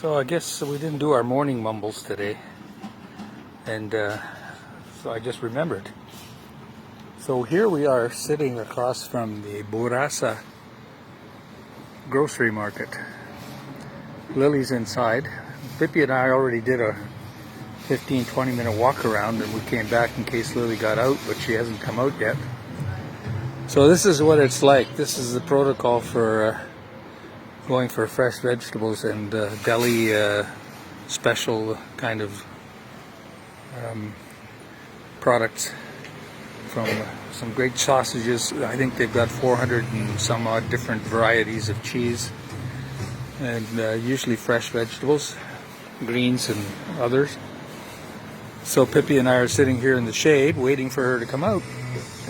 So I guess we didn't do our morning mumbles today, and so I just remembered. So here we are sitting across from the Burasa grocery market. Lily's inside. Pippi and I already did a 15-20 minute walk around, and we came back in case Lily got out, but she hasn't come out yet. So this is what it's like. This is the protocol for going for fresh vegetables and deli special kind of products from some great sausages. I think they've got 400 and some odd different varieties of cheese, and usually fresh vegetables, greens and others. So Pippi and I are sitting here in the shade waiting for her to come out,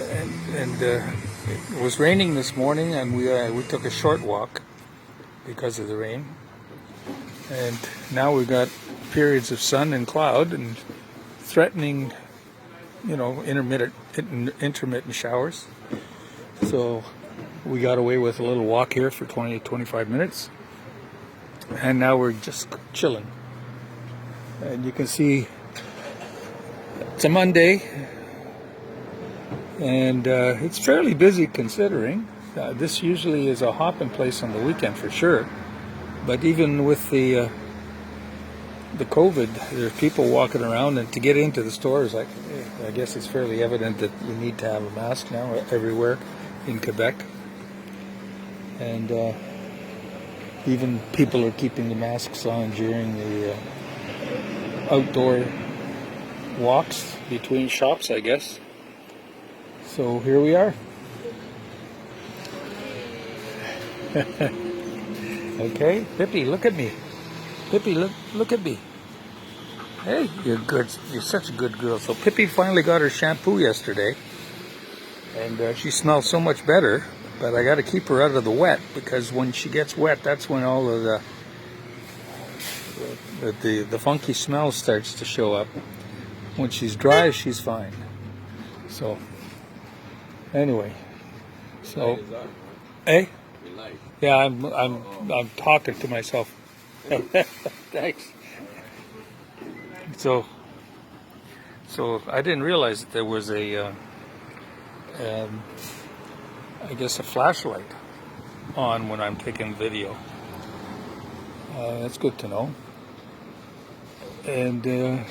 and it was raining this morning, and we took a short walk because of the rain, and now we've got periods of sun and cloud and threatening, intermittent showers. So we got away with a little walk here for 20-25 minutes, and now we're just chilling. And you can see it's a Monday, and it's fairly busy considering. This usually is a hopping place on the weekend for sure, but even with the COVID, there's people walking around, and to get into the stores, I guess it's fairly evident that we need to have a mask now everywhere in Quebec, and even people are keeping the masks on during the outdoor walks between shops, I guess. So here we are. Okay, Pippi, look at me. Pippi, look at me. Hey, you're good. You're such a good girl. So Pippi finally got her shampoo yesterday, and she smells so much better. But I got to keep her out of the wet, because when she gets wet, that's when all of the funky smell starts to show up. When she's dry, she's fine. So anyway, so hey. Yeah, I'm talking to myself. Thanks. So I didn't realize that there was I guess a flashlight on when I'm taking video. That's good to know. And I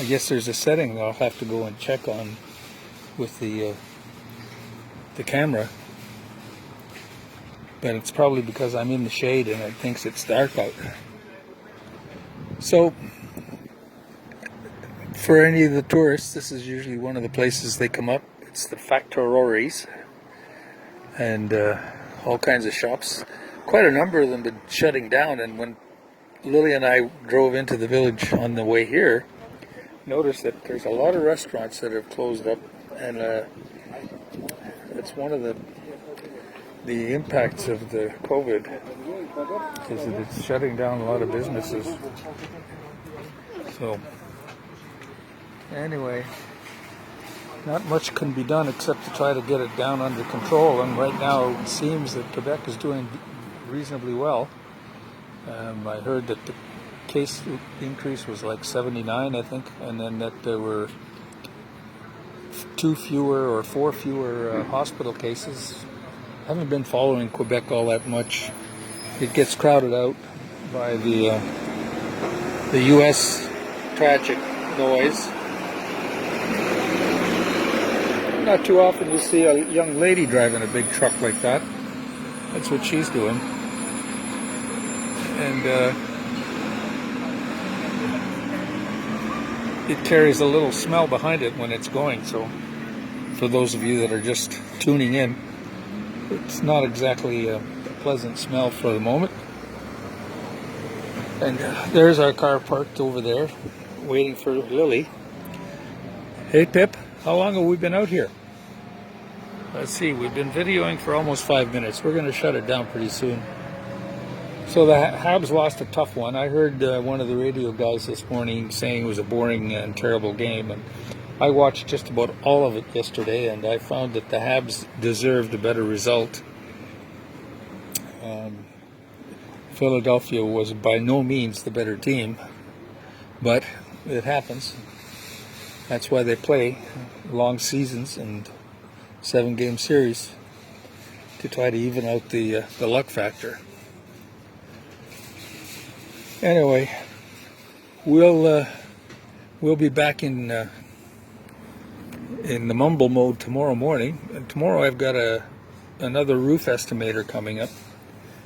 guess there's a setting I'll have to go and check on with the camera. But it's probably because I'm in the shade and it thinks it's dark out. So, for any of the tourists, this is usually one of the places they come up. It's the factories, and all kinds of shops. Quite a number of them have been shutting down, and when Lily and I drove into the village on the way here, noticed that there's a lot of restaurants that have closed up, and it's one of the impacts of the COVID is that it's shutting down a lot of businesses. So anyway, not much can be done except to try to get it down under control, and right now it seems that Quebec is doing reasonably well. I heard that the case increase was like 79, I think, and then that there were 4 fewer hospital cases. I haven't been following Quebec all that much. It gets crowded out by the U.S. tragic noise. Not too often you see a young lady driving a big truck like that. That's what she's doing. And it carries a little smell behind it when it's going. So for those of you that are just tuning in, it's not exactly a pleasant smell for the moment. And there's our car parked over there, waiting for Lily. Hey Pip, how long have we been out here? Let's see, we've been videoing for almost 5 minutes. We're going to shut it down pretty soon. So the Habs lost a tough one. I heard one of the radio guys this morning saying it was a boring and terrible game, and I watched just about all of it yesterday, and I found that the Habs deserved a better result. Philadelphia was by no means the better team, but it happens. That's why they play long seasons and 7-game series, to try to even out the luck factor. Anyway, we'll be back in the mumble mode tomorrow morning. And tomorrow I've got another roof estimator coming up.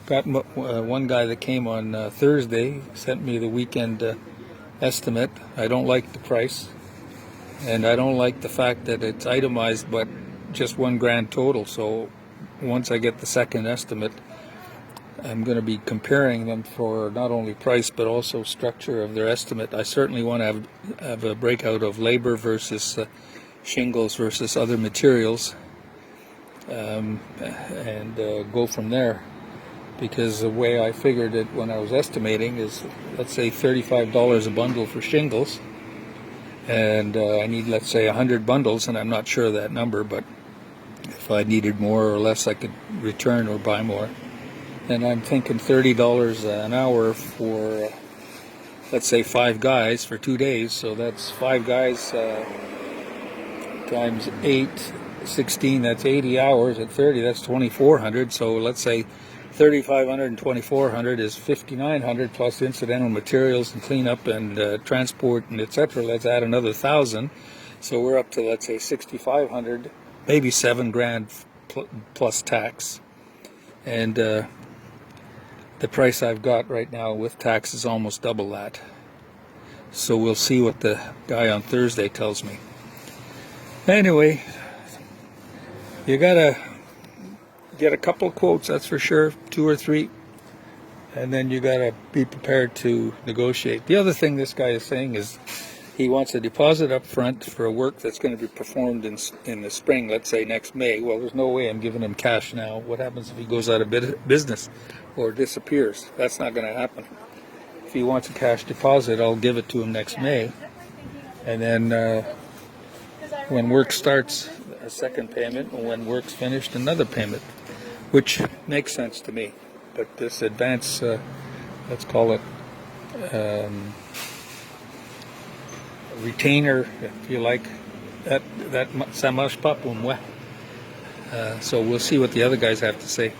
Got one guy that came on Thursday, sent me the weekend estimate. I don't like the price, and I don't like the fact that it's itemized but just $1,000 total. So once I get the second estimate, I'm going to be comparing them for not only price but also structure of their estimate. I certainly want to have a breakout of labor versus shingles versus other materials, and go from there. Because the way I figured it when I was estimating is, let's say $35 a bundle for shingles, and I need, let's say, 100 bundles, and I'm not sure of that number, but if I needed more or less, I could return or buy more. And I'm thinking $30 an hour for, let's say, 5 guys for 2 days. So that's 5 guys times 8, 16, that's 80 hours. At 30, that's 2,400. So let's say 3,500 and 2,400 is 5,900 plus incidental materials and cleanup and transport and etc. Let's add another 1,000. So we're up to, let's say, 6,500, maybe $7,000 plus tax. And the price I've got right now with tax is almost double that. So we'll see what the guy on Thursday tells me. Anyway, you gotta get a couple of quotes, that's for sure, 2 or 3, and then you gotta be prepared to negotiate. The other thing this guy is saying is he wants a deposit up front for a work that's going to be performed in the spring, let's say next May. Well, there's no way I'm giving him cash now. What happens if he goes out of business or disappears? That's not going to happen. If he wants a cash deposit, I'll give it to him next May, and then when work starts, a second payment, and when work's finished, another payment, which makes sense to me. But this advance, let's call it retainer, if you like, ça marche pas pour moi. So we'll see what the other guys have to say.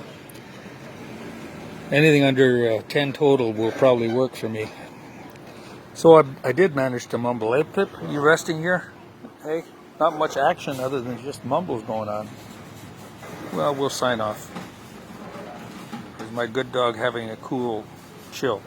Anything under 10 total will probably work for me. So I did manage to mumble. Hey, Pip, you resting here? Hey, not much action other than just mumbles going on. Well, we'll sign off. There's my good dog having a cool chill.